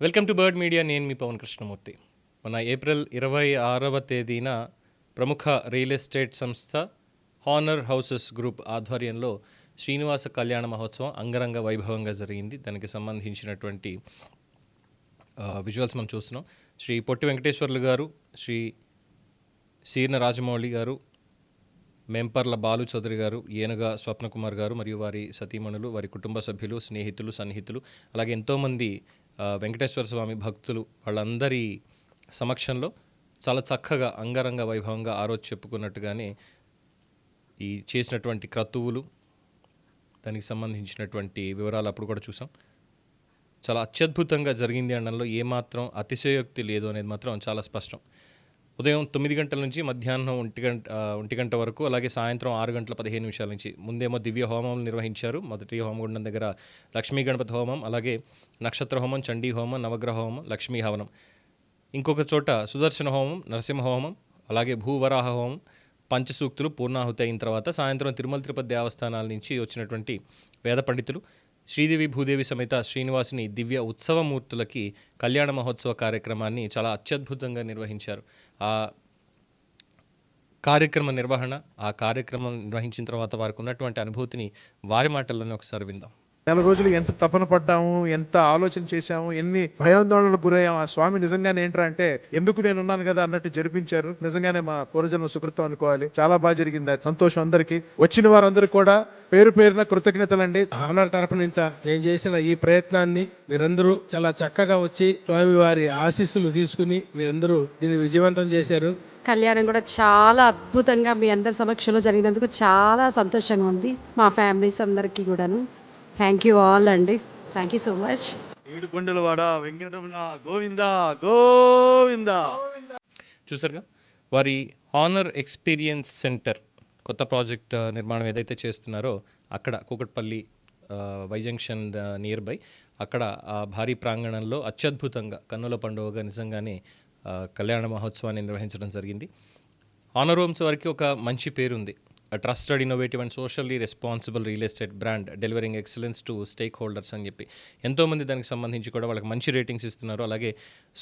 Welcome to bird media. నేను మీ పవన్ కృష్ణమూర్తి. మన April 26వ తేదీన ప్రముఖ రియల్ ఎస్టేట్ సంస్థ హానర్ హౌసెస్ గ్రూప్ ఆధ్వర్యంలో శ్రీనివాస కళ్యాణ మహోత్సవం అంగరంగ వైభవంగా జరిగింది. దానికి సంబంధించినటువంటి విజువల్స్ మనం చూస్తున్నాం. శ్రీ పొట్టి వెంకటేశ్వర్లు గారు, శ్రీ సీర్ణ రాజమౌళి గారు, మెంపర్ల బాలు చౌదరి గారు, ఏనుగా స్వప్నకుమార్ గారు మరియు వారి సతీమణులు, వారి కుటుంబ సభ్యులు, స్నేహితులు, సన్నిహితులు, అలాగే ఎంతోమంది వెంకటేశ్వర స్వామి భక్తులు వాళ్ళందరి సమక్షంలో చాలా చక్కగా అంగరంగ వైభవంగా ఆ రోజు చెప్పుకున్నట్టుగానే ఈ చేసినటువంటి క్రతువులు, దానికి సంబంధించినటువంటి వివరాలు అప్పుడు కూడా చూసాం. చాలా అత్యద్భుతంగా జరిగింది అనడంలో ఏమాత్రం అతిశయోక్తి లేదు అనేది మాత్రం చాలా స్పష్టం. ఉదయం 9 గంటల నుంచి మధ్యాహ్నం 1 గంట వరకు, అలాగే సాయంత్రం 6 గంటల 15 నిమిషాల నుంచి ముందేమో దివ్య హోమం నిర్వహించారు. మొదటి హోమగుండం దగ్గర లక్ష్మీ గణపతి హోమం, అలాగే నక్షత్ర హోమం, చండీ హోమం, నవగ్రహ హోమం, లక్ష్మీ హవనం. ఇంకొక చోట సుదర్శన హోమం, నరసింహ హోమం, అలాగే భూవరాహ హోమం, పంచసూక్తులు పూర్ణాహుతి అయిన తర్వాత సాయంత్రం తిరుమల తిరుపతి దేవస్థానాల నుంచి వచ్చినటువంటి వేద పండితులు శ్రీదేవి భూదేవి సమేత శ్రీనివాసుని దివ్య ఉత్సవమూర్తులకి కళ్యాణ మహోత్సవ కార్యక్రమాన్ని చాలా అత్యద్భుతంగా నిర్వహించారు. ఆ కార్యక్రమ నిర్వహణ, ఆ కార్యక్రమం నిర్వహించిన తర్వాత వారికి ఉన్నటువంటి అనుభూతిని వారి మాటల్లోనే ఒకసారి విందాం. నెల రోజులు ఎంత తపన పడ్డాము, ఎంత ఆలోచన చేశాము, ఎన్ని భయాందోళనలు గురయ్యాము. ఆ స్వామి నిజంగానే ఏంట్రా అంటే ఎందుకు నేను ఉన్నాను కదా అన్నట్టు జరిపించారు. నిజంగానే మా పూర్వజన్మ సుకృతం అనుకోవాలి. చాలా బాగా జరిగింది. సంతోషం అందరికీ. వచ్చిన వారందరూ కూడా పేరు పేరున కృతజ్ఞతలండి. హానర్ తరపున నేను చేసిన ఈ ప్రయత్నాన్ని మీరందరూ చాలా చక్కగా వచ్చి స్వామి వారి ఆశీస్సులు తీసుకుని మీరందరూ దీన్ని విజయవంతం చేశారు. కళ్యాణం కూడా చాలా అద్భుతంగా మీ అందరి సమక్షంలో జరిగినందుకు చాలా సంతోషంగా ఉంది. మా ఫ్యామిలీస్ అందరికీ కూడాను థ్యాంక్ యూ ఆల్ అండి. Thank you so much. ఏడుకొండలవాడ వెంకటరమణ గోవింద గోవింద. చూసారుగా, వారి హానర్ ఎక్స్పీరియన్స్ సెంటర్ కొత్త ప్రాజెక్ట్ నిర్మాణం ఏదైతే చేస్తున్నారో అక్కడ Kukatpally Y junction near by అక్కడ ఆ భారీ ప్రాంగణంలో అత్యద్భుతంగా కన్నుల పండుగగా నిజంగానే కళ్యాణ మహోత్సవాన్ని నిర్వహించడం జరిగింది. హానర్ హోమ్స్ వారికి ఒక మంచి పేరుంది. Trusted, innovative and socially responsible real estate brand delivering excellence to stake holders అని చెప్పి ఎంతోమంది దానికి సంబంధించి కూడా వాళ్ళకి మంచి రేటింగ్స్ ఇస్తున్నారు. అలాగే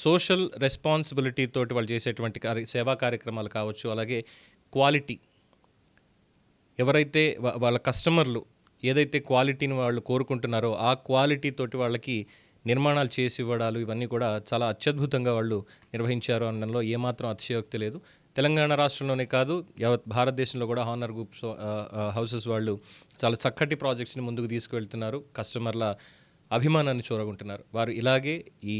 సోషల్ రెస్పాన్సిబిలిటీ తోటి వాళ్ళు చేసేటువంటి సేవా కార్యక్రమాలు కావచ్చు, అలాగే క్వాలిటీ, ఎవరైతే వాళ్ళ కస్టమర్లు ఏదైతే క్వాలిటీని వాళ్ళు కోరుకుంటున్నారో ఆ క్వాలిటీ తోటి వాళ్ళకి నిర్మాణాలు చేసి ఇవ్వడాలు ఇవన్నీ కూడా చాలా అత్యద్భుతంగా వాళ్ళు నిర్వహించారు అనడంలో ఏమాత్రం అతిశయోక్తి లేదు. తెలంగాణ రాష్ట్రంలోనే కాదు, యావత్ భారతదేశంలో కూడా హానర్ గ్రూప్స్ హౌసెస్ వాళ్ళు చాలా చక్కటి ప్రాజెక్ట్స్ని ముందుకు తీసుకువెళ్తున్నారు. కస్టమర్ల అభిమానాన్ని చూరగొంటున్నారు. వారు ఇలాగే ఈ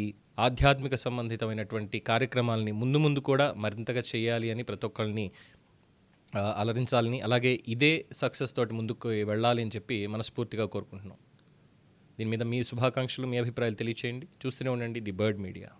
ఆధ్యాత్మిక సంబంధితమైనటువంటి కార్యక్రమాలని ముందు కూడా మరింతగా చేయాలి అని, ప్రతి ఒక్కరిని అలరించాలని, అలాగే ఇదే సక్సెస్ తోటి ముందుకు వెళ్ళాలి అని చెప్పి మనస్ఫూర్తిగా కోరుకుంటున్నాం. దీని మీద మీ శుభాకాంక్షలు, మీ అభిప్రాయాలు తెలియచేయండి. చూస్తూనే ఉండండి ది బర్డ్ మీడియా.